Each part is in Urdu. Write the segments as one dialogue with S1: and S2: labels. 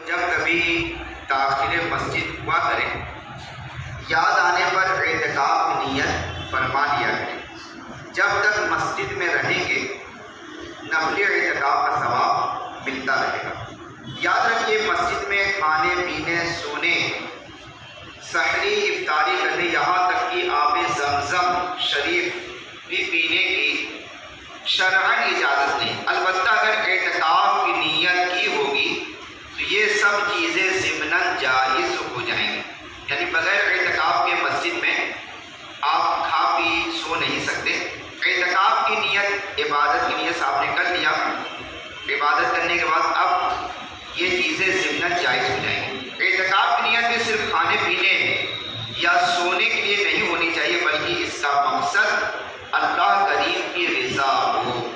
S1: جب کبھی داخل مسجد ہوا کریں، یاد آنے پر اعتکاف کی نیت فرما لیا کریں۔ جب تک مسجد میں رہیں گے نفل اعتکاف کا ثواب ملتا رہے گا۔ یاد رکھیے، مسجد میں کھانے پینے، سونے، سحری، افطاری کرنے، یہاں تک کہ آب زمزم شریف بھی پینے کی شرعاً اجازت نہیں۔ البتہ اگر اعتکاف کی نیت کی ہوگی تو یہ سب چیزیں ضمناً جائز ہو جائیں گی، یعنی بغیر اعتکاف کے مسجد میں آپ کھا پی سو نہیں سکتے۔ اعتکاف کی نیت، عبادت کی نیت آپ نے کر لیا، عبادت کرنے کے بعد اب یہ چیزیں ضمناً جائز ہو جائیں گی۔ اعتکاف کی نیت بھی صرف کھانے پینے یا سونے کے لیے نہیں ہونی چاہیے، بلکہ اس کا مقصد اللہ کریم کی رضا ہو۔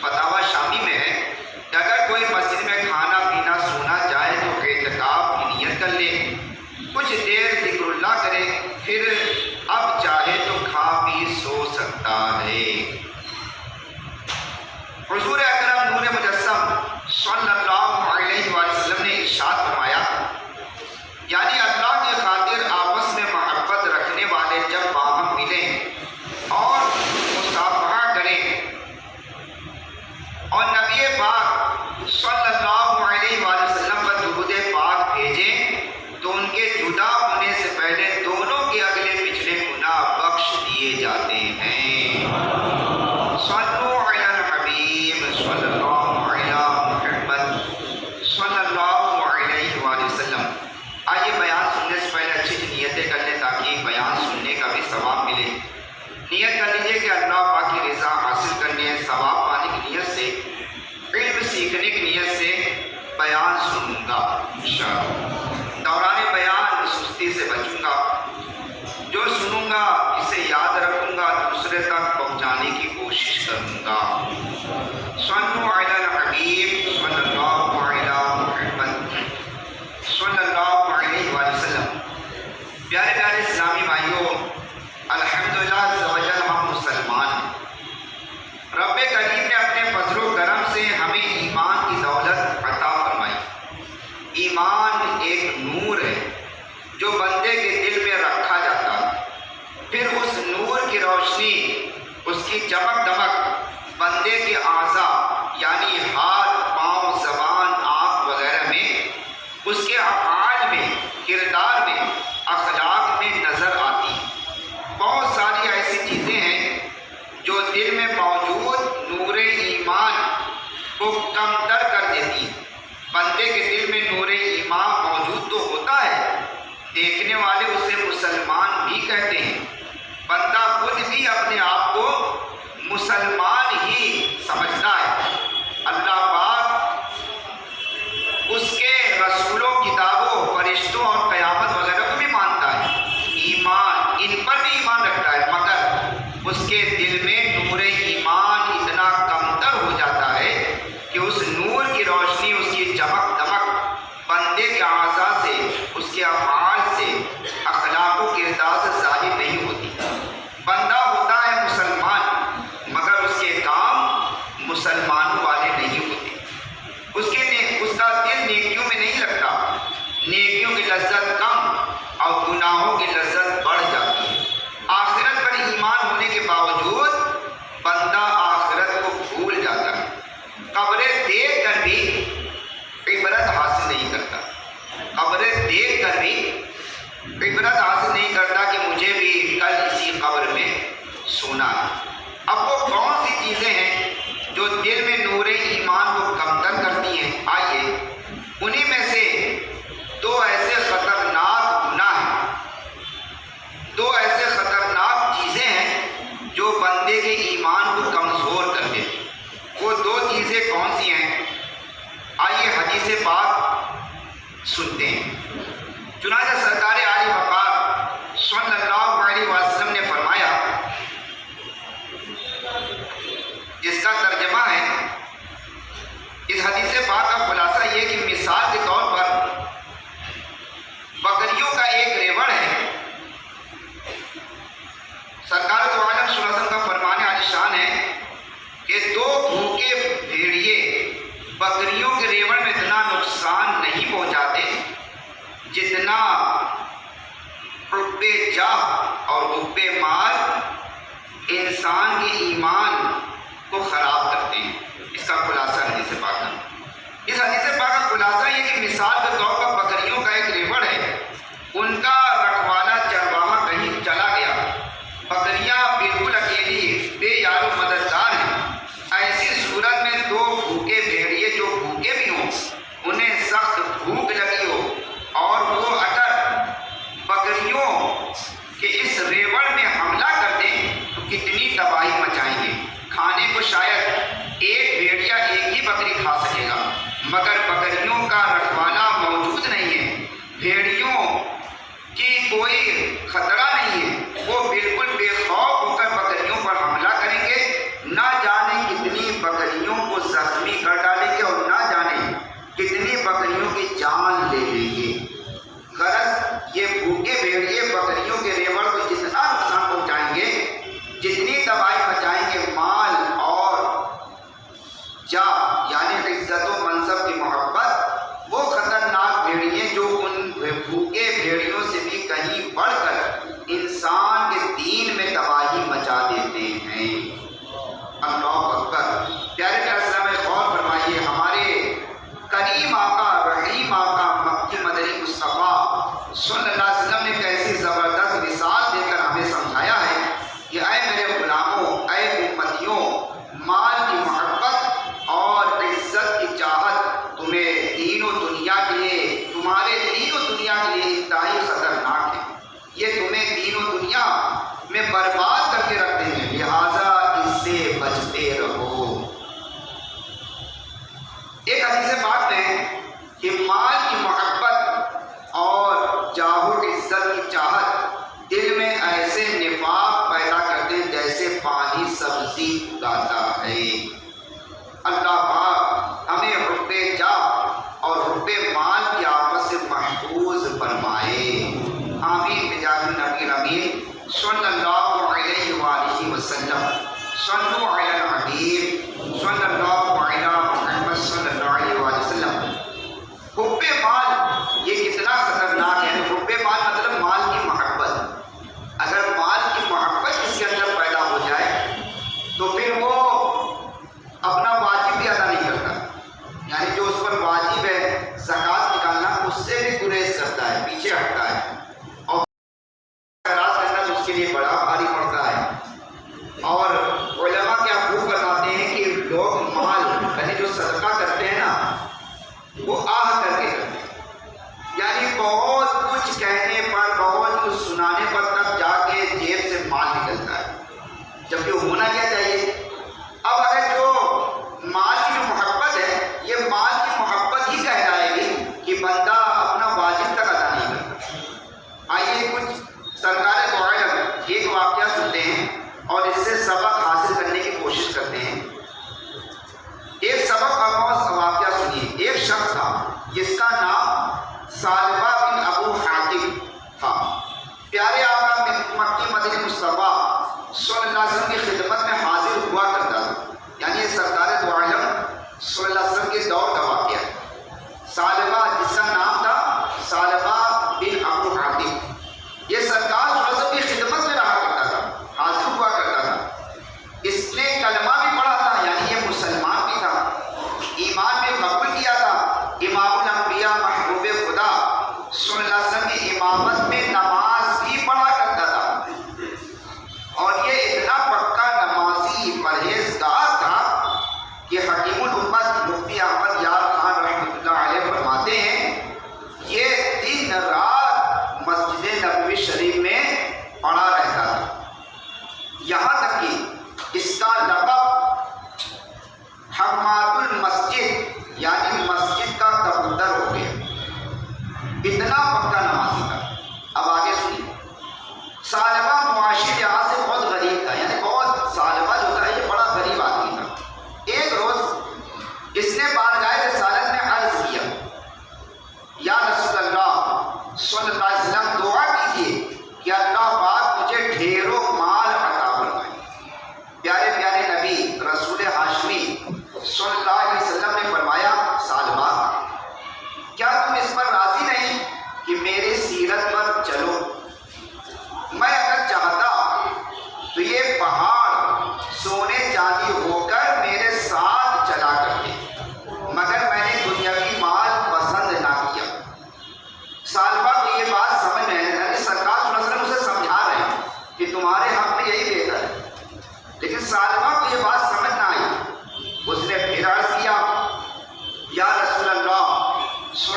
S1: فتاوی شامی میں ہے کہ اگر کوئی مسجد میں کھانا پینا سونا چاہے تو اعتکاف کی نیت کر لے، کچھ دیر ذکر اللہ کرے، پھر اب چاہے تو کھا پی سو سکتا ہے۔ حضور اکرم نور مجسم صلی اللہ علیہ وسلم نے ارشاد فرمایا، یعنی اللہ کی خاطر آپس میں محبت رکھنے والے جب باہم ملیں اور مصافحہ کریں اور نبی پاک صلی اللہ علیہ وسلم پر درود پاک بھیجیں تو ان کے جدا ہونے سے پہلے دونوں کے اگلے پچھلے گناہ بخش دیے جاتے ہیں۔ صلو علی الحبیب صلی اللہ علی محمد صلی اللہ علیہ وآلہ وسلم۔ آئیے بیان سننے سے پہلے اچھی نیتیں کر لیں تاکہ بیان سننے کا بھی ثواب ملے۔ نیت کر لیجیے کہ اللہ پاک کی رضا حاصل کرنے، ثواب پانے کی نیت سے، علم سیکھنے کی نیت سے بیان سنوں گا انشاءاللہ۔ دوران بیان سستی سے بچوں گا، جو سنوں گا اسے یاد رکھوں گا، دوسرے تک پہنچانے کی کوشش کروں گا۔ صلو علی الحبیب صلی اللہ علی محمد صلی اللہ علیہ وآلہ وسلم۔ پیارے پیارے اسلامی بھائیوں، الحمدللہ عز و جل ہم مسلمان ہیں۔ رب کریم نے اپنے فضل و کرم سے ہمیں ایمان کی دولت عطا فرمائی۔ ایمان ایک نور ہے جو بندے کے دل میں رکھا جاتا ہے، پھر اس نور کی روشنی، اس کی چمک دمک بندے کے اعضاء یعنی ہاتھ، پاؤں، زبان، آنکھ وغیرہ میں، اس کے افعال میں، کردار میں، اخلاق میں نظر آتی ہے۔ بہت ساری ایسی چیزیں ہیں جو دل میں موجود نور ایمان کو کمتر کر دیتی ہیں۔ بندے کے دل میں نور ایمان موجود تو ہوتا ہے، دیکھنے والے اسے مسلمان بھی کہتے ہیں، بندہ خود بھی اپنے آپ کو مسلمان ہی سمجھتا ہے۔ اللہ پاک اس کے رسولوں، کتابوں، فرشتوں اور قیامت وغیرہ کو بھی مانتا ہے، ایمان ان پر بھی ایمان رکھتا ہے، مگر اس کے دل میں نور ایمان اتنا کمتر ہو جاتا ہے کہ اس نور کی روشنی، اس کی چمک دمک بندے کے اعضاء سے، اس کے افعال سے، اخلاق و کردار سے ظاہر نہیں ہوتی۔ بندہ ہوتا ہے مسلمان مگر اس کے کام مسلمانوں والے نہیں ہوتے، اس کا دل نیکیوں میں نہیں لگتا، نیکیوں کی لذت کم اور گناہوں کی لذت بڑھ جاتی ہے۔ آخرت پر ایمان ہونے کے باوجود بندہ آخرت کو بھول جاتا ہے، قبریں دیکھ کر بھی عبرت حاصل نہیں کرتا، قبریں دیکھ کر بھی عبرت حاصل نہیں کرتا کہ مجھے بھی کل اسی قبر میں سونا ہے۔ اب وہ کون سی چیزیں ہیں جو دل میں نور ایمان کو کمتر کرتی ہیں؟ آئیے انہی میں سے دو ایسے خطرناک گناہ ہیں، دو ایسے خطرناک چیزیں ہیں جو بندے کے ایمان کو کمزور کر دیتی۔ وہ دو چیزیں کون سی ہیں؟ آئیے حدیث پاک سنتے ہیں۔ چنانچہ سرکار عالی وقار صلی اللہ علیہ وسلم نے فرمایا، جس کا ترجمہ ہے، اس حدیث پاک کا خلاصہ یہ کہ مثال کے طور پر بکریوں کا ایک ریوڑ ہے۔ سرکار تو عالم صلی اللہ علیہ وسلم کا فرمان عالی شان ہے کہ دو بھوکے بھیڑیے بکریوں کے ریوڑ میں اتنا نقصان نہیں پہنچا جاہ اور حب مال انسان کے ایمان کو خراب کرتے ہیں۔ اس کا خلاصہ حدیث پاک ہے۔ اس حدیث پاک کا خلاصہ یہ کہ مثال کے طور پر بکریوں کا ایک ریوڑ ہے، ان کا رکھوالا چرواہا کہیں چلا گیا، بکریاں بالکل اکیلی بے یار و مددگار ہیں۔ ایسی صورت میں دو بھوکے بھیڑیے جو بھوکے بھی ہوں، انہیں سخت بھوک لگی ہو اور وہ اگر بکریوں کے اس ریوڑ میں حملہ کر دیں تو کتنی تباہی مچائیں گے۔ کھانے کو شاید ایک بھیڑیا ایک ہی بکری کھا سکے گا، مگر بکریوں کا رکھوالا موجود نہیں ہے، بھیڑیوں کی کوئی خطرہ نہیں ہے، وہ بالکل بے خوف ہو کر بکریوں پر حملہ کریں گے، نہ جانے کتنی بکریوں کو زخمی کر ڈالیں گے اور نہ جانے کتنی بکریوں کی جان لے لیں گے۔ غرض یہ بھوکے بھیڑیے بکریوں کے ریوڑ کو جتنا نقصان پہنچائیں گے، جتنی تباہی مچائیں گے، مال اور جاہ یعنی عزت و منصب کی محبت، وہ خطرناک بھیڑیے جو ان بھوکے بھیڑیوں سے بھی کہیں بڑھ کر انسان کے دین میں تباہی مچا دیتے ہیں۔ اللہ اکبر۔ پیارے پیارے اسلام میں غور فرمائیے، ہمارے کریم آقا رحیم آقا مکی مدنی مصطفیٰ صلی اللہ علیہ وسلم نے کیسی زبردست مثال دے کر ہمیں سمجھایا ہے کہ اے میرے غلاموں، اے امتیوں، مال کی محبت اور عزت کی چاہت تمہیں دین و دنیا کے لیے، تمہارے دین و دنیا کے لیے انتہائی خطرناک ہے، یہ تمہیں دین و دنیا میں برباد کر کے رکھتے ہیں، لہٰذا اس سے بچتے رہو۔ ایک حدیث پاک میں کہ مال کی محبت اور جاہ و عزت کی چاہت دل میں ایسے نفاق پیدا کرتے ہیں جیسے پانی سبزی اگاتا ہے۔ اللہ پاک ہمیں حب جاہ اور حب مال کی آپس سے محفوظ فرمائے، آمین بجاہ نبی امین صلی اللہ علیہ وآلہ وسلم۔ صلو علی الحبیب صلی اللہ علیہ محمد صلی اللہ علیہ وآلہ وسلم۔ حب مال یہ کتنا خطرناک ہے۔ حب مال مطلب مال کی محبت۔ اگر مال کی محبت اس کے اندر پیدا ہو جائے تو پھر وہ اپنا واجب بھی ادا نہیں کرتا، یعنی جو اس پر واجب ہے زکوٰۃ نکالنا، اس سے بھی گریز کرتا ہے، پیچھے ہٹتا ہے، اور خیرات کرنا تو اس کے لیے بڑا بھاری پڑتا ہے۔ اور علماء کیا خوب بتاتے ہیں کہ لوگ مال یعنی جو صدقہ کرتے ہیں نا، وہ آہ کر کے کرتے ہیں، یعنی بہت کچھ کہنے پر، بہت کچھ سنانے پر تب جا کے جیب سے مال نکلتا ہے، جبکہ ہونا کیا چاہیے۔ اب اگر جو مال کی جو محبت ہے، یہ مال کی محبت ہی کہلائے گی کہ بندہ اپنا واجب تک ادا نہیں کرتا۔ آئیے کچھ سرکار دو عالم ایک واقعہ سنتے ہیں اور اس سے سبق حاصل کرنے کی کوشش کرتے ہیں۔ ایک سبق آموز واقعہ سنیے۔ ایک شخص تھا جس کا نام ثعلبہ بن ابو حاتم تھا۔ پیارے آقا مکی مدنی مصطفیٰ صلی اللہ علیہ وسلم کی خدمت میں حاضر ہوا کرتا تھا، یعنی یہ سرکار دو عالم صلی اللہ علیہ وسلم کے دور کا واقعہ ہے۔ ثعلبہ جس کا نام تھا ثعلبہ بن ابو حاتم، یہ سرکار صلی اللہ علیہ وسلم کی خدمت میں رہا کرتا تھا، حاضر ہوا کرتا تھا۔ اس نے کلمہ بھی پڑھا تھا، یعنی یہ مسلمان بھی تھا، ایمان بھی قبول کیا تھا، امام الانبیاء محبوب خدا صلی اللہ علیہ وسلم کی امامت میں نماز بھی پڑھا کرتا تھا، اور یہ اتنا پکا نمازی پرہیزگار تھا کہ حکیم الامت مفتی احمد یار خان رحمۃ اللہ علیہ فرماتے ہیں یہ دن رات مسجد نبوی شریف میں پڑھا رہتا تھا، یہاں تک کہ اس کا لقب حماد المسجد یعنی مسجد کا کبوتر ہو گیا، اتنا پکا نمازی تھا۔ اب آگے سنیے، ثعلبہ معاشی لحاظ سے بہت غریب تھا، یعنی بہت ثعلبہ جو تھا یہ بڑا غریب آدمی تھا۔ ایک روز اس نے بارگاہ رسالت میں عرض کیا، یا رسول اللہ صلی اللہ علیہ وسلم دعا کیجیے کہ اللہ پاک مجھے ڈھیروں مال عطا فرمائے۔ پیارے پیارے نبی رسول ہاشمی صلی اللہ علیہ وسلم نے فرمایا، ثعلبہ کیا تم اس پر راضی نہیں کہ میری سیرت پر چلو؟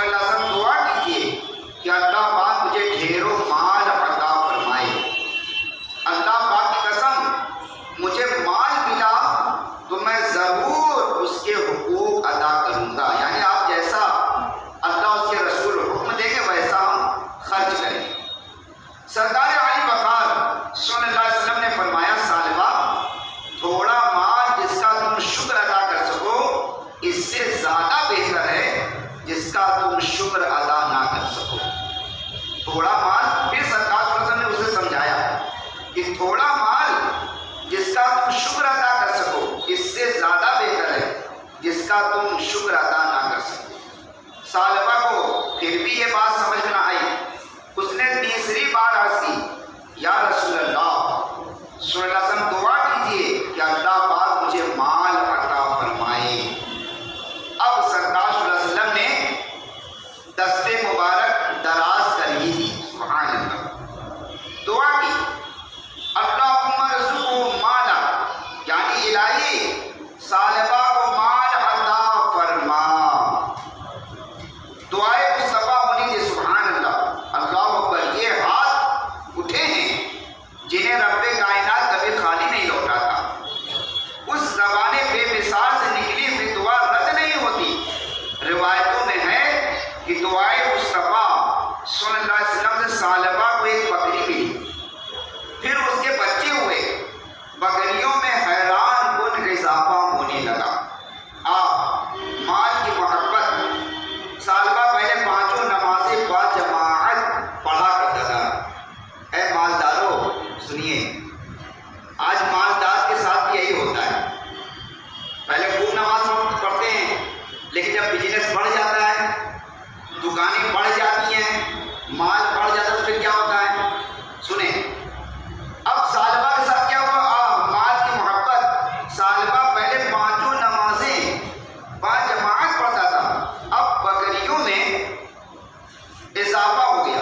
S1: اللہ علیہ وسلم دعا کیجیے کہ اللہ پاک مجھے ڈھیروں مال عطا فرمائے. اللہ پاک کی قسم مجھے مال ملا تو میں ضرور اس کے حقوق ادا کروں گا. یعنی آپ جیسا اللہ اس کے رسول حکم دیں گے ویسا ہم خرچ کریں گے. سرکار علی وقار صلی اللہ علیہ وسلم نے فرمایا سالبہ تھوڑا مال جس کا تم شکر ادا کر سکو اس سے زیادہ بہتر ہے جس کا تم شکر ادا نہ کر سکو. تھوڑا مال پھر سرکار صلی اللہ علیہ وسلم نے اسے سمجھایا کہ تھوڑا مال جس کا تم شکر ادا کر سکو اس سے زیادہ بہتر ہے جس کا تم شکر ادا نہ کر سکو. سالبہ کو پھر بھی یہ بات سمجھ میں نہ آئی. اس نے تیسری بار عرض کی یا رسول اللہ صلی اللہ علیہ وسلم دعا کیجیے کہ اللہ پاک مجھے مال عطا فرمائے. اب سرکار صلی اللہ علیہ وسلم نے دست مبارک دراز کر ہی دی. سبحان اللہ. دعا کی اللہم ارزقہ مالا یعنی الہی سالبہ کو مال عطا فرما. دعائے مصطفیٰ ہونی تھی. سبحان اللہ. اللہ اکبر. یہ ہاتھ اٹھے ہیں جنہیں رب کائنات کبھی خالی نہیں لوٹاتا. اس زبان بے مثال سے نکلی ہوئی دعا رد نہیں ہوتی. روایتوں میں ہے کہ دعائے مصطفیٰ صلی اللہ علیہ وسلم سے سالبہ کو ایک بکری ملی. پھر اس کے بچے ہوئے. بکریوں میں حیران کن اضافہ ہونے لگا. مال کی محبت. سالبہ پہلے پانچوں نمازیں با جماعت پڑھا کرتا تھا. اے مالداروں سنیے آج مالدار کے ساتھ یہی ہوتا ہے. پہلے خوب نماز پڑھتے ہیں لیکن جب بزنس بڑھ جاتا ہے دکانیں بڑھ جاتی ہیں مال بڑھ جاتا ہے تو پھر کیا ہوتا ہے. سنیں اب سالبہ کے ساتھ کیا ہوا. مال کی محبت. سالبہ پہلے پانچوں نمازیں با جماعت پڑھتا تھا. اب بکریوں میں اضافہ ہو گیا.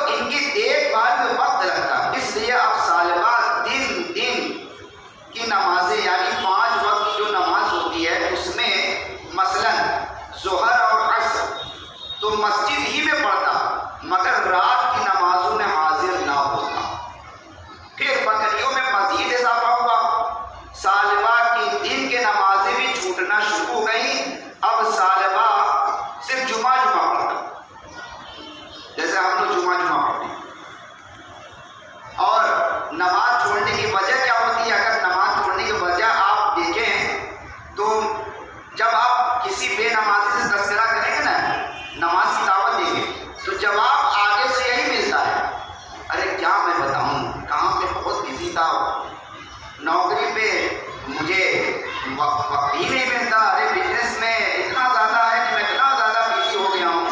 S1: ان کی دیکھ بھال میں وقت لگتا. اس لیے اب سالبہ دن کی نمازیں یعنی 5 وقت جو نماز ہوتی ہے اس میں مثلاً ظہر اور عصر تو مسجد ہی میں پڑھتا مگر رات کی نمازوں میں حاضر نہ ہوتا. پھر بکریوں میں مزید اضافہ ہوا. سالبہ کی دن کے نمازیں بھی چھوٹنا شروع ہو گئی. اب سالبہ صرف جمعہ پڑھتا جیسے ہم لوگ جمعہ پڑھتے ہیں. اور نماز چھوڑنے کی وجہ کیا ہوتی ہے. اگر نماز چھوڑنے کی وجہ آپ دیکھیں تو جب آپ کسی بے نمازی سے تذکرہ کریں گے نا نماز کی دعوت دیں گے تو جواب آگے سے یہی ملتا ہے. ارے کیا میں بتاؤں کام پہ بہت بزی تھا نوکری پہ مجھے وقت ہی نہیں ملتا. ارے بزنس میں اتنا زیادہ ہے کہ میں اتنا زیادہ بزی ہو گیا ہوں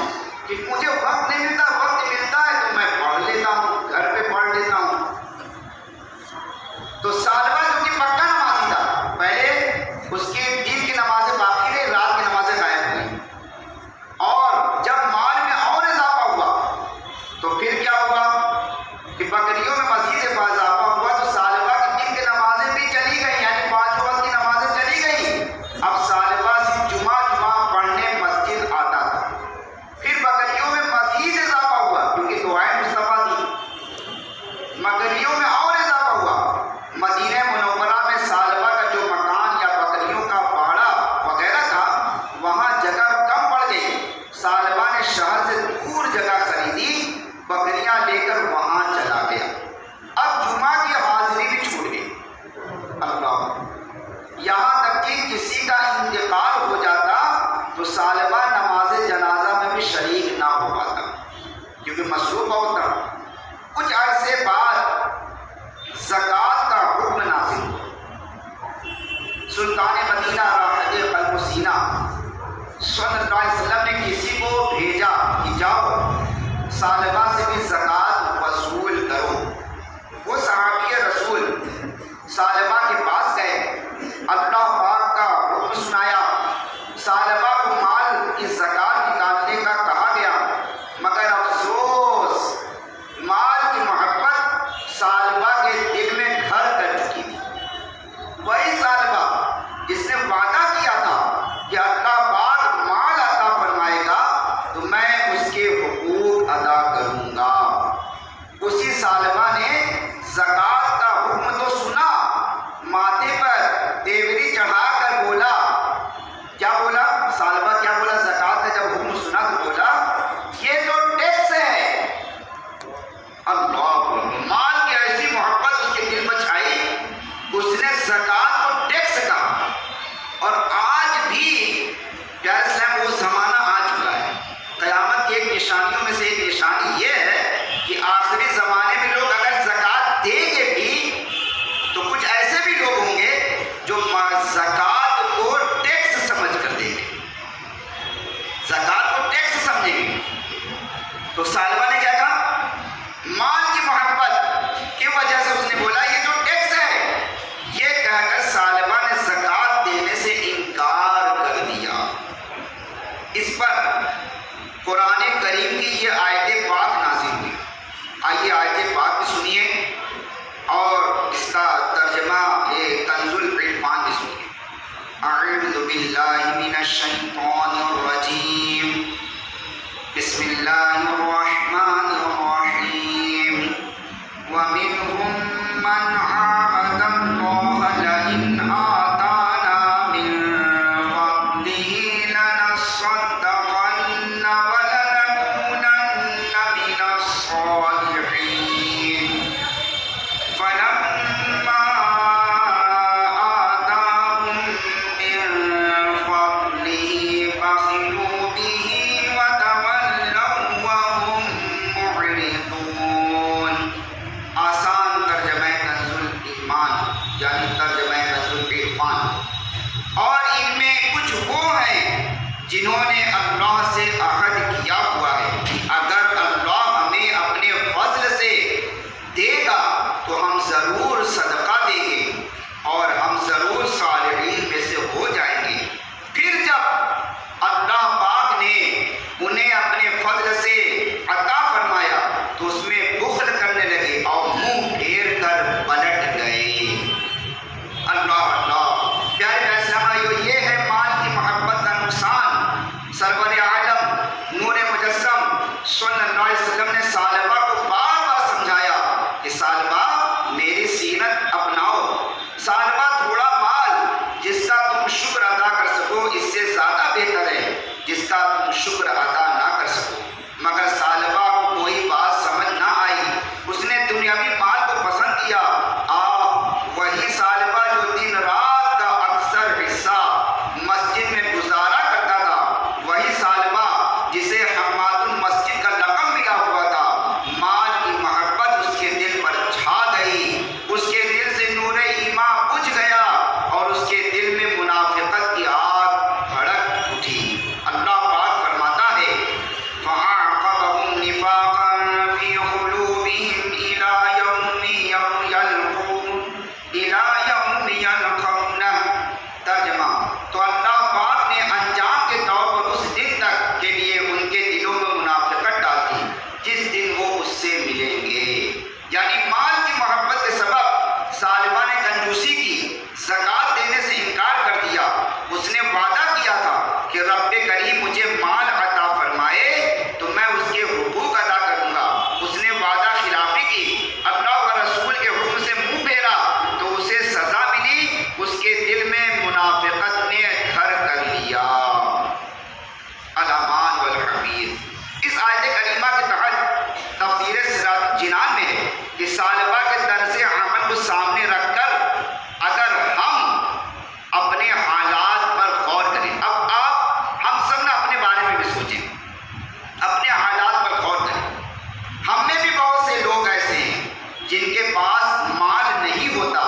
S1: کہ مجھے وقت نہیں ملتا. وقت ملتا ہے تو میں پڑھ لیتا ہوں گھر پہ پڑھ لیتا ہوں. تو سالبہ جو کہ پکا نمازی تھا پہلے اس کی دن کی نمازیں باقی رہی رات کی نمازیں غائب ہوئی. اور جب مال میں اور اضافہ ہوا تو پھر کیا ہوا کہ بکریوں میں مزید اضافہ ہوا تو سالبہ کی دن کی نمازیں بھی چلی گئی یعنی 5 وقت کی نمازیں چلی گئی. اب سالبہ سے جمعہ پڑھنے مسجد آتا تھا. پھر بکریوں میں مزید اضافہ ہوا کیونکہ دعائیں مصطفیٰ تھی. بکریوں میں اور اضافہ ہوا. مدینہ منورہ میں سالبہ کا جو مکان یا بکریوں کا باڑہ وغیرہ تھا وہاں جگہ کم پڑ گئی. سالبہ نے شہر سے دور جگہ خریدی بکریاں لے کر وہاں چلا گیا. اب جمعہ کی حاضری بھی چھوٹ گئی. اللہ. یہاں تک کہ کسی کا انتقال ہو جاتا تو سالبہ نماز جنازہ میں بھی شریک نہ ہو پاتا کیونکہ مصروف ہوتا. کچھ عرصے بعد زکوٰۃ کا حکم نازل ہوا. سلطان مدینہ راحت قلب و سینہ صلی اللہ علیہ وسلم نے کسی کو بھیجا کہ جاؤ سالبہ سے بھی زکوٰۃ وصول کرو. وہ صحابی رسول سالبہ کے پاس گئے. اللہ پاک کا حکم سنایا. سالبہ کو مال کی زکوٰۃ نکالنے کا کہا گیا مگر افسوس مال کی محبت سالبہ کے دل میں گھر کر چکی تھی. وہی سالبہ جس نے وعدہ کیا تھا کہ اللہ پاک مال زکات کو ٹیکس سمجھیں گے. تو ثعلبہ نے کیا کہا؟ مال کی محبت کی وجہ سے اس نے بولا یہ تو ٹیکس ہے. یہ کہہ کر ثعلبہ نے زکات دینے سے انکار کر دیا. اس پر قرآن کریم کی یہ آیت پاک نازل ہوئی. آئیے آیت پاک بھی سنیے اور اس کا ترجمہ یہ کنز العرفان بھی سنیے. اعوذ باللہ من الشیطان الرجیم. بسم اللہ الرحمن الرحیم. وَمِنْهُمْ مَنْ عَاهَدَ اللَّهَ لَئِنْ آتَانَا مِنْ فَضْلِهِ لَنَصَّدَّقَنَّ وَلَنَكُونَنَّ مِنَ الصَّالِحِينَ. فَلَمَّا آتَاهُمْ مِنْ فَضْلِهِ بَخِلُوا بِهِ وَتَوَلَّوْا وَهُمْ مُعْرِضُونَ. آسان ترجمہ کنز الایمان یعنی ترجمہ کنز العرفان. اور ان میں کچھ وہ ہیں جنہوں نے اللہ سے عہد کیا ہوا ہے کہ اگر اللہ ہمیں اپنے فضل سے دے گا تو ہم ضرور صدقہ دیں گے اور ہم ضرور صالحین میں سے ہو جائیں گے. پھر جب اللہ پاک نے انہیں اپنے فضل سے عطا فرمایا تو اس میں بخل کرنے لگے اور منہ پھیر کر پلٹ گئے. اللہ اللہ. پیارے بھائیو، یہ ہے مال کی محبت کا نقصان. سرور عالم نور مجسم صلی اللہ علیہ وسلم نے ثعلبہ کو بار بار سمجھایا کہ ثعلبہ میری سیرت اپناؤ. ثعلبہ تھوڑا مال جس کا تم شکر ادا کر سکو اس سے زیادہ بہتر ہے جس کا تم شکر ادا نہ کر سکو. مگر ثعلبہ کو کوئی بات سمجھ نہ آئی. اس نے دنیاوی مال کو پسند کیا. وہی ثعلبہ جو دن رات کا اکثر حصہ مسجد میں گزارا کرتا تھا، وہی ثعلبہ جسے حماد المسجد کا لقب ملا ہوا تھا، مال کی محبت اس کے دل پر چھا گئی. اس کے دل سے نور ایمان بجھ گیا اور اس کے دل میں منافقت کی آگ بھڑک اٹھی. اللہ پاک فرماتا ہے فَأَعْقَبَهُمْ نِفَاقًا فِي قُلُوبِهِمْ إِلَى يَوْمِ يَلْقَوْنَهُ. ترجمہ. تو اللہ پاک نے انجام کے طور پر اس دن تک کے لیے ان کے دلوں میں منافقت ڈال دی جس دن وہ اس سے ملیں گے. یعنی مال کی محبت کے سبب ثعلبہ نے کنجوسی کی، زکات دینے سے انکار کر دیا. اس نے وعدہ کیا تھا کہ رب کریم مجھے مال عطا فرمائے تو میں اس کے حقوق ادا کروں گا. اس نے وعدہ خلافی کی، اللہ و رسول کے حکم سے منہ پھیرا تو اسے سزا ملی. اس کے دل میں منافقت نے گھر کر لیا. الامان والحفیظ. اس آیت کریمہ کے تحت تفسیر صراط جنان میں ہے کہ ثعلبہ کے طرز عمل کو سامنے رکھ کر اگر ہم اپنے حالات پر غور کریں. اب ہم سب نہ اپنے بارے میں بھی سوچیں، اپنے حالات پر غور کریں. ہم میں بھی بہت سے لوگ ایسے ہیں جن کے پاس مال نہیں ہوتا،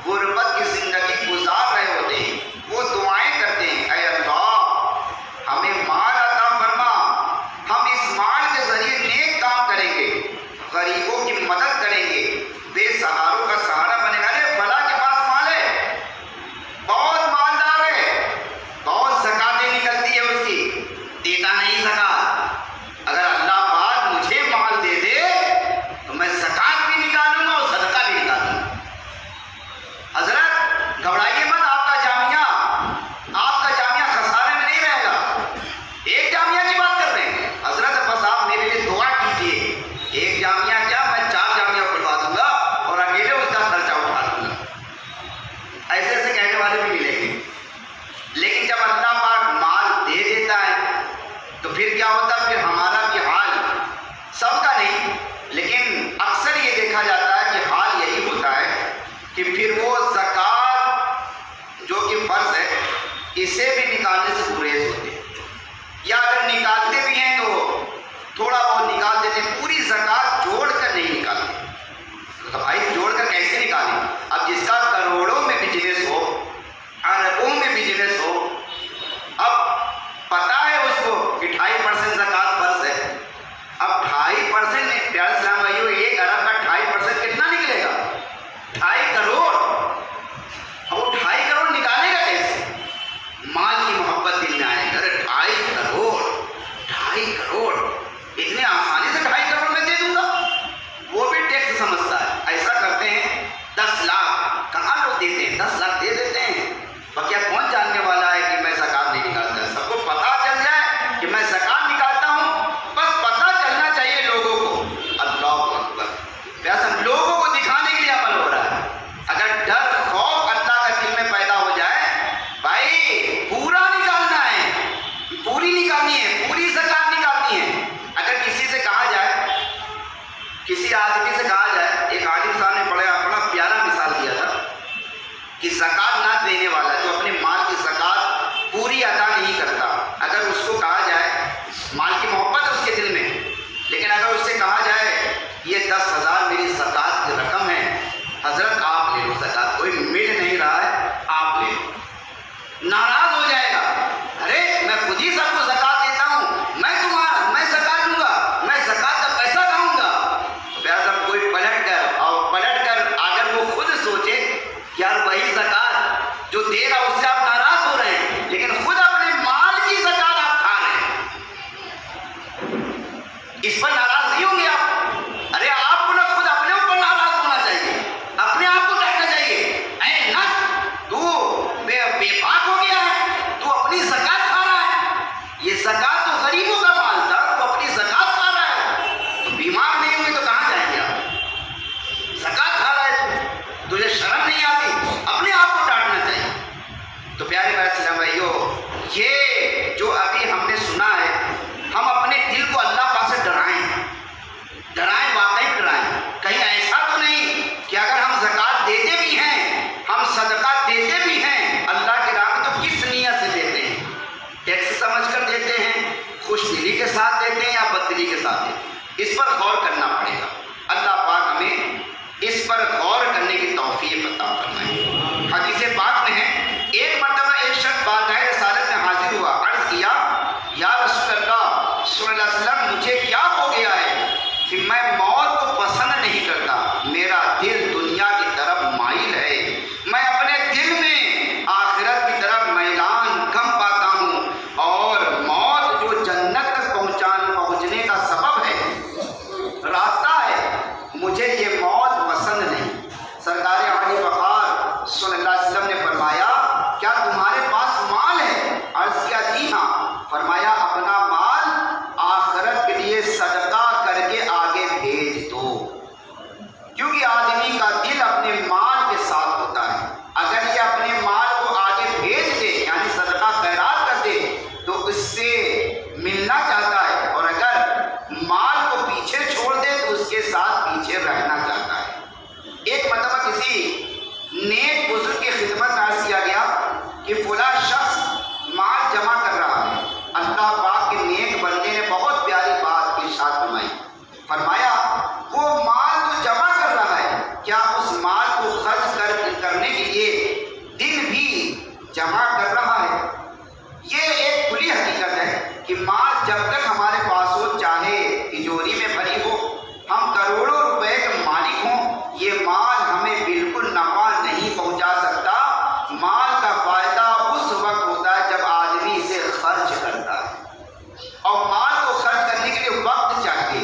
S1: غربت کی زندگی گزار رہے ہوتے ہیں. وہ دعائیں کرتے ہیں اے اللہ ہمیں مال عطا فرما، ہم اس مال کے ذریعے نیک کام کریں گے، غریبوں کی مدد کریں گے، بے سہاروں کا سہارا بنے گا. ارے فلاں کے پاس مال ہے، بہت مالدار ہے، بہت زکاتیں نکلتی ہے اس کی، دیتا نہیں زکات. اگر اللہ پاک مجھے مال دے دے تو میں زکات بھی نکالوں گا اور صدقہ بھی نکالوں گا. حضرت گھبرائیے مت، آپ کا جامعہ خسارے میں نہیں رہے گا. ایک جامعہ کی بات کر رہے ہیں حضرت، بس آپ میرے لیے دعا کیجیے. ایک جامعہ کیا، میں 4 جامعہ کھلوا دوں گا اور اکیلے اس کا خرچہ اٹھا لوں گا. ایسے ایسے کہنے والے بھی ملیں گے. لیکن جب اللہ پاک مال دے دیتا ہے تو پھر کیا ہوتا ہے؟ پھر ہمارا بھی حال، سب کا نہیں لیکن اکثر یہ دیکھا جاتا ہے کہ حال یہی ہوتا ہے کہ پھر وہ زکات جو کہ فرض ہے اسے بھی نکالنے سے گریز ہوتے ہیں، یا اگر نکالتے بھی ہیں تو تھوڑا بہت نکال دیتے، پوری زکات جوڑ کر نہیں نکالتے. تو بھائی جوڑ کر کیسے نکالیں؟ اب جس کا کروڑوں میں بزنس ہو، اربوں میں بزنس ہو، اب پتہ ہے اس کو کسی آدمی سے کہا جائے، ایک عالم صاحب نے بڑا پیارا مثال دیا تھا کہ زکوٰۃ نہ دینے والا جو اپنے مال کی زکوٰۃ پوری ادا نہیں کرتا، اگر اس کو کہا جائے، مال کی محبت ہے اس کے دل میں، لیکن اگر اس سے کہا جائے یہ 10,000 میری زکوٰۃ کی رقم ہے، حضرت آپ لے لو زکوٰۃ، کوئی مل نہیں رہا ہے آپ لے لو، ناراض ہو جائے گا، ارے میں خود ہی سب کو زکوٰۃ دیتا ہوں، میں زکوٰۃ دوں گا، میں زکوٰۃ کا پیسہ کھاؤں گا۔ تو پیارا صاحب کوئی پلٹ کر اگر وہ خود سوچے کہ یار وہی زکوٰۃ جو دے رہا اس سے آپ ناراض ہو رہے ہیں، لیکن خود اپنے مال کی زکوٰۃ آپ کھا رہے ہیں، اس پر ناراض نہیں ہوں گے آپ؟ ارے آپ کو نہ خود اپنے اوپر ناراض ہونا چاہیے، اپنے آپ کو ڈانٹنا چاہیے، اے نفس تو بے باک ہو گیا ہے، تو اپنی زکوٰۃ کھا رہا ہے، یہ زکوٰۃ تو غریبوں کا مال تھا، تو اپنی زکوٰۃ کھا رہا ہے، تو بیمار نہیں ہوں گے تو کہاں جائیں گے آپ؟ زکوٰۃ کھا رہا ہے تجھے شرم نہیں آتی؟ اپنے آپ کو ڈانٹنا چاہیے۔ تو پیارے بھائی اسلام بھائیو، یہ جو ابھی ہم نے سنا ہے، ہم اپنے دل کو اللہ پاک سے ڈرائیں، واقعی ڈرائیں، کہیں ایسا تو نہیں کہ اگر ہم زکوٰۃ دیتے بھی ہیں، ہم صدقہ دیتے بھی ہیں، اللہ کی راہ میں تو کس نیت سے دیتے ہیں؟ ٹیکس سمجھ کر دیتے ہیں، خوش دلی کے ساتھ دیتے ہیں یا بددلی کے ساتھ دیتے ہیں؟ اس پر غور کرنا پڑے گا۔ اللہ پاک ہمیں اس پر غور کرنے کی توفیق عطا فرمائے۔ حدیث پاک میں ہے، ایک مرتبہ ایک شخص بارگاہ رسالت میں حاضر ہوا، عرض کیا یا رسول اللہ صلی اللہ علیہ وسلم مجھے کیا ہو گیا ہے کہ میں موت کو پسند نہیں کرتا، میرا دل دنیا کی طرف مائل ہے، میں اپنے دل میں آخرت کی طرف میلان کم پاتا ہوں، اور موت جو جنت تک پہنچنے کا سبب ہے، راستہ ہے، مجھے یہ موت پسند نہیں۔ سرکار عالی وقار صلی اللہ علیہ وسلم نے فرمایا کیا تمہارے پاس مال ہے؟ عرض کیا جی ہاں۔ فرمایا اپنا مال آخرت کے لیے صدقہ کر کے آگے بھیج دو، کیونکہ آدمی کا دل اپنے مال کے ساتھ ہوتا ہے، اگر یہ اپنے مال کو آگے بھیج دے یعنی صدقہ خیرات کر دے تو اس سے ملنا چاہتا ہے، اور اگر مال کو پیچھے چھوڑ دے تو اس کے ساتھ پیچھے رہنا چاہتا ہے۔ ایک مرتبہ کسی نیک بزرگ کی خدمت میں عرض کیا گیا کہ فلاں شخص مال جمع کر رہا ہے، اللہ پاک کے نیک بندے نے بہت پیاری بات ارشاد فرمائی، فرمایا وہ مال تو جمع کر رہا ہے، کیا اس مال کو خرچ کرنے کے لیے دل بھی جمع کر رہا ہے؟ یہ ایک کھلی حقیقت ہے کہ مال جب تک ہمارے پاس ہو، چاہے تجوری میں بھری ہو، ہم کروڑوں روپے کے مالک ہوں، یہ مال ہمیں بالکل نفع نہیں پہنچا سکتا۔ مال کا فائدہ اس وقت ہوتا ہے جب آدمی اسے خرچ کرتا ہے، اور مال کو خرچ کرنے کے لیے وقت چاہیے،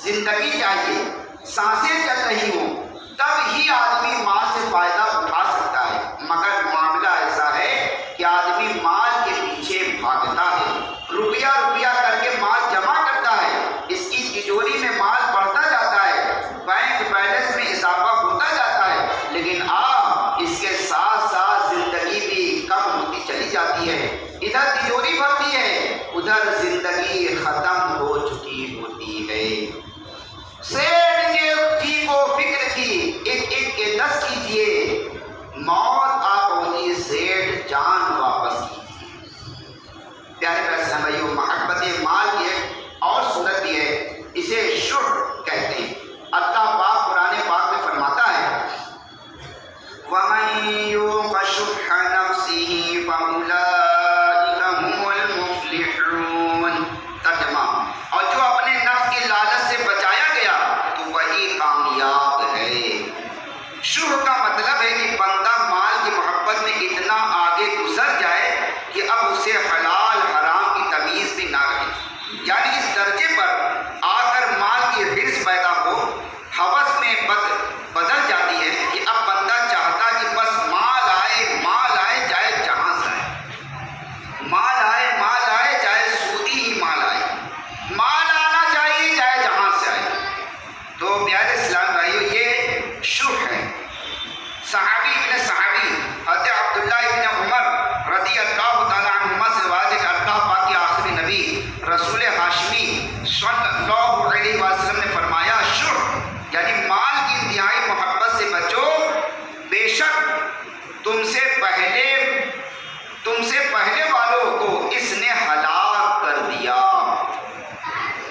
S1: زندگی چاہیے، سانسیں چل رہی ہوں، تب ہی آدمی مال سے فائدہ اٹھا سکتا ہے۔ مگر معاملہ ایسا ہے کہ آدمی مال کے پیچھے بھاگتا ہے، روپیہ کر کے مال جمع کرتا ہے، اس کی تجوری میں مال بڑھتا جاتا ہے، بینک بیلنس میں اضافہ ہوتا جاتا ہے، لیکن اس کے ساتھ ساتھ زندگی بھی کم ہوتی چلی جاتی ہے، ادھر تجوری بڑھتی ہے، ادھر زندگی ختم ہو چکی ہوتی ہے۔ سیٹھ نے جی کو فکر کی، ایک کے 10 کیجئے، موت آ پہنچی، سیٹھ جان واپس کیجئے۔ پیارے پیارے بھائیو، محبت مال کی ایک اور صورت بھی ہے، اسے شح کہتے ہیں۔ اللہ پاک قرآن پاک میں فرماتا ہے وَمَن يُوقَ شُحَّ نَفْسِهِ فَأُولَٰئِكَ هُمُ الْمُفْلِحُونَ۔ ترجمہ، اور جو اپنے نفس کی لالچ سے بچایا گیا تو وہی کامیاب ہے۔ شح کا مطلب ہے کہ بندہ مال کی محبت میں اتنا آگے گزر جائے کہ اب اسے حلال حرام کی تمیز بھی نہ رہے، یعنی اس درجے پر آ کر مال کی حرص پیدا ہو، ہوس میں بدل جاتی ہے کہ اب بندہ چاہتا کہ بس مال آئے جائے جہاں سے آئے، مال آئے چاہے سودی ہی مال آئے، مال آنا چاہیے چاہے جہاں سے آئے۔ تو پیارے اسلام بھائیو، یہ شح ہے۔ صحابی حضرت عبداللہ ابن عمر رضی اللہ تعالیٰ عنہما سے روایت ہے کہ اللہ پاک کے آخری نبی رسول ہاشمی صلی اللہ علیہ وسلم نے فرمایا شح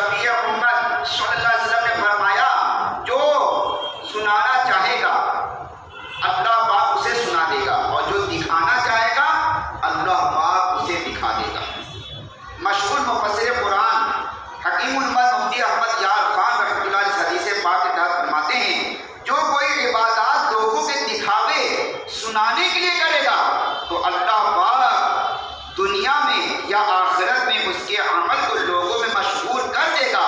S1: شفیع امت صلی اللہ علیہ وسلم نے فرمایا جو سنانا چاہے گا اللہ پاک اسے سنا دے گا، اور جو دکھانا چاہے گا اللہ پاک اسے دکھا دے گا۔ مشہور مفسر قرآن حکیم الامت مفتی احمد یار خان رحمۃ اللہ علیہ حدیث پاک کے تحت فرماتے ہیں جو کوئی عبادات لوگوں کے دکھاوے سنانے کے لیے کرے گا تو اللہ پاک دنیا میں یا آخرت میں اس کے عمل کو لوگوں میں مشہور کر دے گا،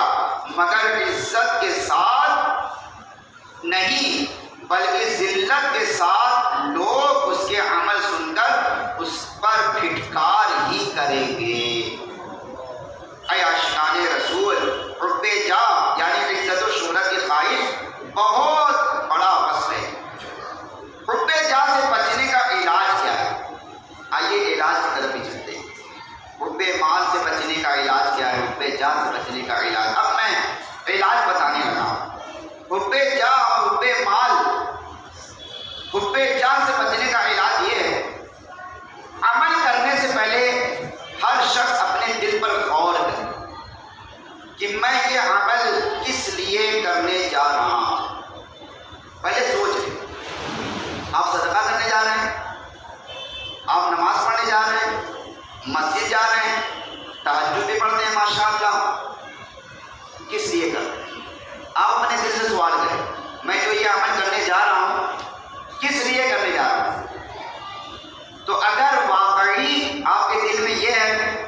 S1: مگر عزت کے ساتھ نہیں بلکہ ذلت کے ساتھ لوگ اس کے عمل سن کر اس پر پھٹکار ہی کریں گے۔ اے عاشقان رسول، حب جاہ یعنی عزت و شہرت کی خواہش بہت بڑا وصف ہے۔ حب جاہ سے بچنے کا علاج کیا ہے؟ آئیے علاج کی طرف ہی چلتے ہیں۔ حب مال سے بچنے کا علاج کیا ہے؟ حب جاہ سے بچنے کا علاج اب میں علاج بتانے لگا ہوں۔ حب جاہ اور حب مال، حب جاہ سے بچنے کا علاج یہ ہے عمل کرنے سے پہلے ہر شخص اپنے دل پر غور کرے کہ میں یہ عمل کس لیے کرنے جا رہا ہوں۔ پہلے سوچ لیں، آپ صدقہ کرنے جا رہے ہیں، آپ نماز پڑھنے جا رہے ہیں، مسجد جا رہے ہیں، تہجد بھی پڑھتے ہیں ماشاءاللہ، کس لیے کر رہے ہیں؟ آپ اپنے دل سے سوال کریں، میں جو یہ عمل کرنے جا رہا ہوں کس لیے کرنے جا رہا ہوں؟ تو اگر واقعی آپ کے دل میں یہ ہے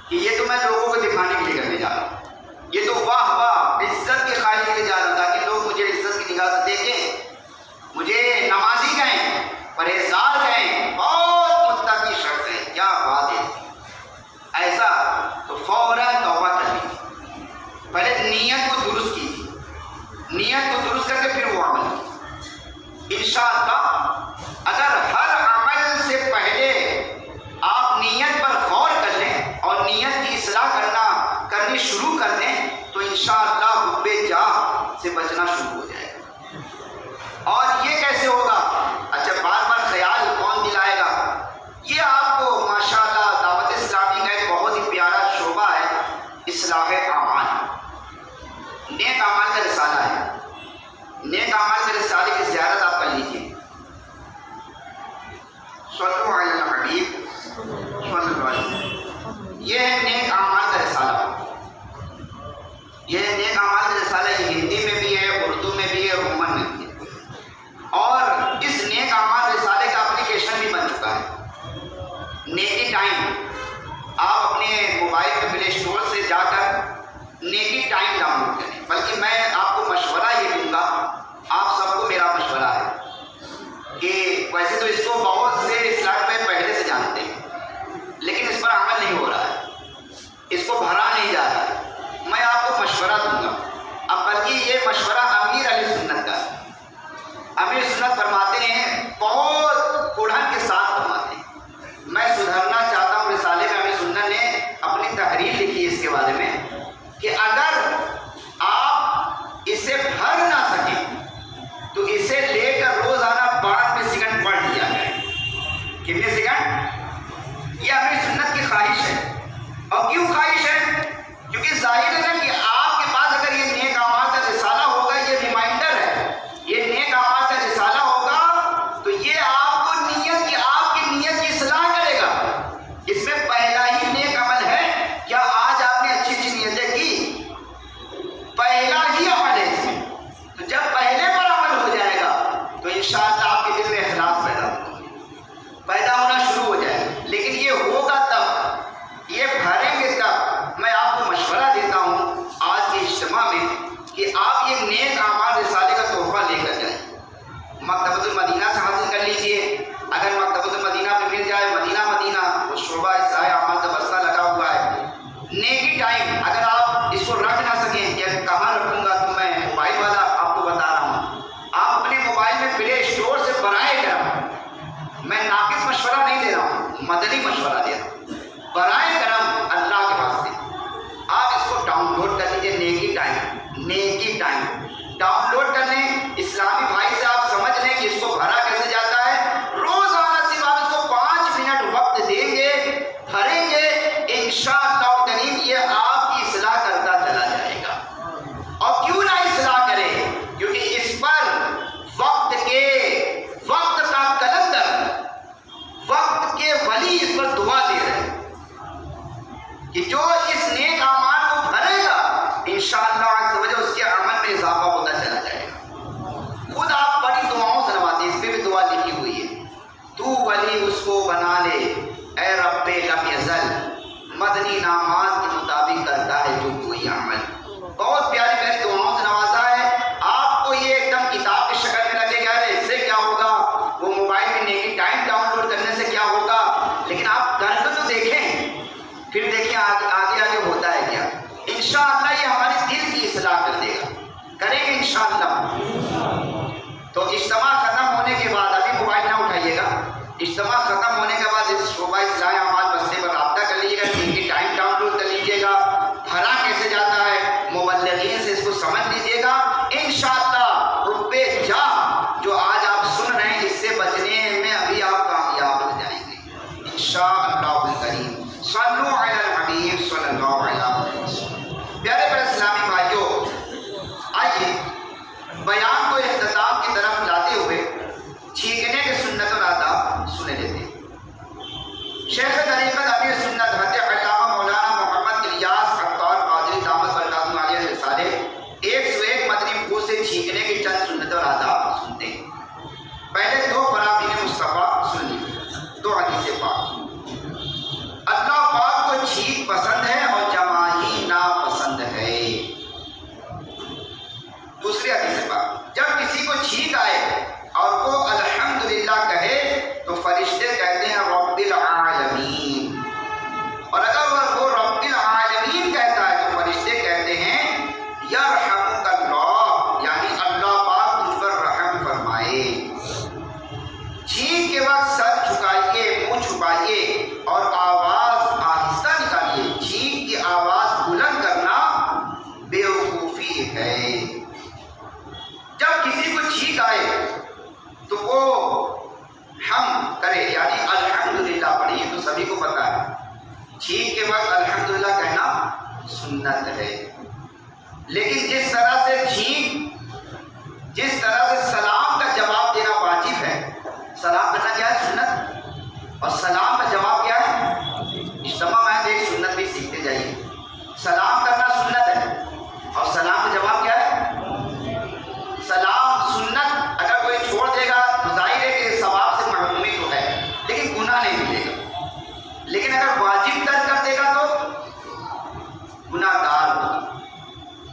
S1: کہ یہ تو میں لوگوں کو دکھانے کے لیے کرنے جا رہا ہوں، یہ تو واہ واہ عزت کی خواہش کے لیے جا رہا ہوں تاکہ لوگ مجھے عزت کی نگاہ سے دیکھیں، مجھے نمازی کہیں، پرہیزگار کہیں، بہت متقی شخص ہے، کیا بات ہے، ایسا تو فوراً توبہ کر لیجیے۔ پہلے نیت کو درست کیجیے، نیت کو درست کر کے پھر وہ عمل کیجیے۔ انشاءاللہ اگر ہر عمل سے پہلے آپ نیت پر غور کر لیں اور نیت کی اصلاح کرنی شروع کر دیں تو انشاءاللہ حب جاہ سے بچنا شروع ہو جائے گا۔ اور یہ کیسے ہوگا؟ اچھا، بار بار خیال کون دلائے گا؟ یہ آپ کو ماشاءاللہ دعوت اسلامی کا ایک بہت ہی پیارا شعبہ ہے، اصلاح اعمال، نیک اعمال کا رسالہ ہے۔ نیک اعمال کے رسالے کی زیارت آپ کر لیجیے۔ صلو علی الحبیب صلی اللہ علیہ وسلم۔ یہ ہے نیک اعمال کا رسالہ، یہ نیک اعمال کا رسالہ، یہ ہندی میں بھی ہے، اردو میں بھی ہے، رومن میں بھی ہے، اور اس نیک اعمال رسالے کا اپلیکیشن بھی بن چکا ہے، نیکی ٹائم۔ آپ اپنے موبائل میں پلے اسٹور سے جا کر نیکی ٹائم ڈاؤن لوڈ کریں، بلکہ میں آپ کو مشورہ یہ دوں گا، آپ سب کو میرا مشورہ ہے کہ ویسے تو اس کو بہت سے اسلام میں پہلے سے جانتے ہیں لیکن اس پر عمل نہیں ہو رہا ہے، اس کو بھرا نہیں جا رہا ہے، میں آپ کو مشورہ دوں گا۔ اب بلکہ یہ مشورہ امیر علیہ سنت کا ہے، امیر سنت فرماتے ہیں، بہت کڑھن کے ساتھ فرماتے ہیں، میں سدھرنا چاہتا ہوں۔ رسالے میں امیر سنت نے اپنی تحریر لکھی اس کے بارے میں کہ اگر آپ اسے بھر نہ سکیں تو اسے لے کر روزانہ 92 سیکنڈ پڑھ لیا جائے۔ کتنے سیکنڈ؟ یہ امیر سنت کی خواہش ہے۔ اور کیوں خواہش ہے؟ کیونکہ ظاہر ہے نا کہ آپ کے پاس اگر یہ نیک اعمال کا رسالہ ہوگا، یہ ریمائنڈر ہے، یہ نیک اعمال کا رسالہ ہوگا تو یہ آپ کو نیت کی، آپ کی نیت کی اصلاح کرے گا۔ اس میں پہلا ہی نیک عمل ہے، کیا آج آپ نے اچھی اچھی نیتیں کی؟ پہلا ہی عمل ہے اس میں، تو جب پہلے پر عمل ہو جائے گا تو انشاءاللہ آپ کے دل میں اخلاص پیدا ہونا شروع ہو جائے گا۔ لیکن یہ ہوگا تب، یہ بھریں گے تب۔ میں آپ کو مشورہ دیتا ہوں آج کے اجتماع میں کہ آپ یہ نیک اعمال رسالے کا تحفہ لے کر جائیں، مکتبۃ المدینہ سے حاصل کر لیجئے۔ اگر مکتبۃ المدینہ پہ مل جائے، مدینہ وہ شعبہ اصلاح اعمال کا بستہ لگا ہوا ہے۔ نیکی ٹائم اگر آپ اس کو رکھ نہ سکیں یا کہاں رکھوں گا تو میں موبائل والا آپ کو بتا رہا ہوں، آپ اپنے موبائل میں پلے اسٹور سے برائے کرم، میں ناقص مشورہ نہیں دے رہا ہوں، مدنی مشورہ دے رہا ہوں، برائے کرم اللہ کے واسطے آپ اس کو ڈاؤن لوڈ کر لیجیے۔ نیکی ٹائم، نیکی ٹائم ڈاؤن لوڈ کر لیں، اسلامی بھائی سے آپ سمجھ لیں کہ اس کو بھرا کیسے جاتا ہے۔ روزانہ صرف آپ اس کو 5 منٹ وقت دیں گے، بھریں گے، انشاءاللہ کریم یہ آپ کی اصلاح کرتا چلا جائے یہ ہمارے دل کی اصلاح کر دے گا. کریں گے انشاءاللہ. تو اجتماع ختم ہونے کے بعد ابھی موبائل نہ اٹھائیے گا. اجتماع ختم ہونے کے بعد اس شعبہ اصلاح اعمال مسئلے پر رابطہ کر لیجیے گا. ان کی ٹائم ڈاؤن لوڈ کر لیجیے گا. بھرا کیسے جاتا ہے مبلغین سے اس کو سمجھ لیجیے گا. انشاءاللہ رب جا جو آج آپ سن رہے ہیں اس سے بچنے میں ابھی آپ کامیاب ہو جائیں گے انشاءاللہ الکریم. صلو علی الحبیب صلی اللہ علیہ وسلم. پیارے پیارے اسلامی بھائیوں، آئیے بیان کو اختتام کی طرف لاتے ہوئے چھینکنے کے سنت اور آداب سنے لیتے ہیں. شیخ طریقت امیر سنت حضرت علامہ مولانا محمد الیاس عطار قادری دامت برکاتہ عالیہ کے رسالے 101 مدنی پھول سے چھینکنے کی چند سنت اور آداب سنتے ہیں. پہلے دو براکین مصطفیٰ سن لیجیے، دو حدیث پاک. اللہ پاک کو چھینک پسند ہے اور جماعی ناپسند ہے. دوسری حدیث پاک، جب کسی کو چھینک آئے اور وہ الحمدللہ کہے تو فرشتے کہتے ہیں رب العالمین، اور اگر وہ رب العالمین کہتا ہے تو فرشتے کہتے ہیں یرحمک اللہ، یعنی اللہ پاک تجھ پر رحم فرمائے. چھینک کے وقت سر جھکائیے، منہ چھپائیے اور آواز آہستہ نکالیے. چھینک کی آواز بلند کرنا بیوقوفی ہے. جب کسی کو چھینک آئے تو وہ ہم کرے، یعنی الحمدللہ پڑھیے. تو سبھی کو پتا ہے چھینک کے وقت الحمدللہ کہنا سنت ہے. لیکن جس طرح سے سلام کا جواب دینا واجب ہے، سلام کرنا کیا ہے؟ سنت. اور سلام کا جواب کیا ہے؟ اجتماع میں ایک سنت بھی سیکھتے جائیے. سلام کرنا سنت ہے اور سلام کا جواب کیا ہے؟ سلام سنت. اگر کوئی چھوڑ دے گا تو ظاہر ہے کہ ثواب سے محرومی تو ہے لیکن گناہ نہیں ملے گا. لیکن اگر واجب ترک کر دے گا تو گناہ گار ہوگا.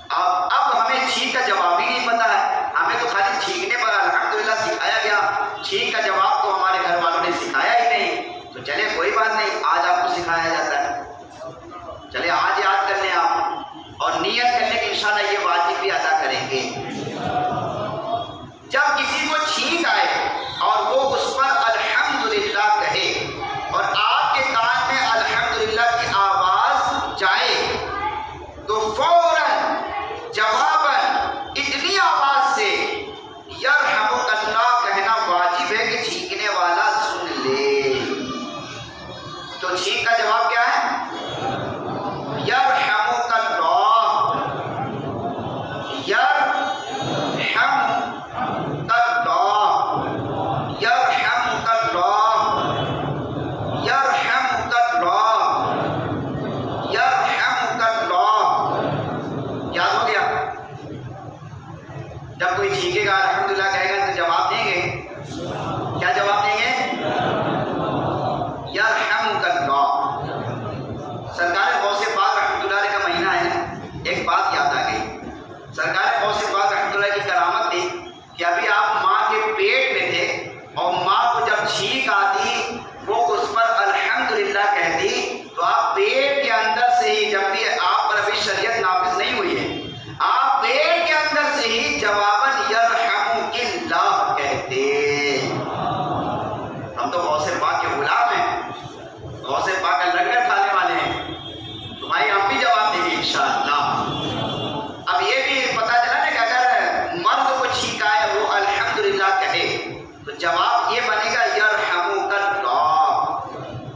S1: اب ہمیں چھینک کا جواب ہی نہیں پتا ہے. ہمیں تو خالی چھینکنے پر الحمدللہ سکھایا گیا، چھینک کا جواب تو ہمارے گھر والوں نے سکھایا ہی نہیں. تو چلے کوئی بات نہیں، آج آپ کو سکھایا جاتا ہے. چلے آج یاد کر لیں آپ اور نیت کر لیں کہ انشاءاللہ یہ واجب بھی ادا کریں گے. جب کسی کو چھینک آئے اور وہ اس پر الحمدللہ کہے اور آپ کے کان میں الحمدللہ کی آواز جائے تو فوراً جواباً اتنی آواز سے یرحمک اللہ کہنا واجب ہے کہ چھینکنے والا سن لے. تو چھینک کا جواب کیا ہے؟ یرحمک اللہ، جب کوئی چھینکے گا الحمدللہ کہے گا تو جواب دیں گے. کیا جواب دیں گے؟ یرحمک اللہ. سرکار غوث پاک رحمۃ اللہ کا مہینہ ہے. ایک بات یاد آ گئی. سرکار غوث پاک رحمۃ اللہ کی کرامت تھی کہ ابھی آپ ماں کے پیٹ میں تھے اور ماں کو جب چھینک آتی وہ اس پر الحمدللہ کہتی تو آپ پیٹ کے اندر سے ہی، جب بھی آپ پر ابھی شریعت نافذ نہیں ہوئی ہے، آپ پیٹ کے اندر سے ہی جواباً یرحمک اللہ کہتے. ہم تو غوث پاک کے غلام ہیں، غوث پاک کا لنگر کھانے والے ہیں. تو بھائی ہم بھی جواب دیں گے انشاءاللہ. اب یہ بھی پتہ چلا نا کہ اگر مرد کو چھینک آئے وہ الحمدللہ کہے تو جواب یہ بنے گا یرحمک اللہ.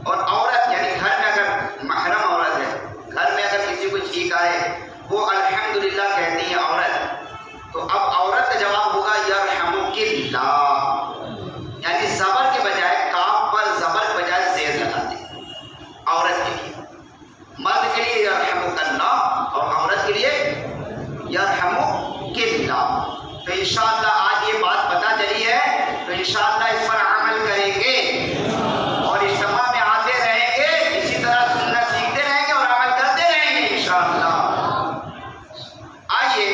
S1: اور عورت یعنی گھر میں اگر محرم عورت ہے، گھر میں اگر کسی کو چھینک آئے وہ الحمدللہ کہتی ہے عورت، تو اب عورت کا جواب ہوگا یرحمک اللہ. یعنی زبر کے بجائے کاف پر زبر کے بجائے زیر لگاتے عورت کے لیے. مرد کے لیے یرحمک اللہ اور عورت کے لیے یرحمک اللہ. تو انشاءاللہ آج یہ بات پتہ چلی ہے تو انشاءاللہ اس پر عمل کریں گے اور اجتماع میں آتے رہیں گے، اسی طرح سنت سیکھتے رہیں گے اور عمل کرتے رہیں گے انشاءاللہ. آئیے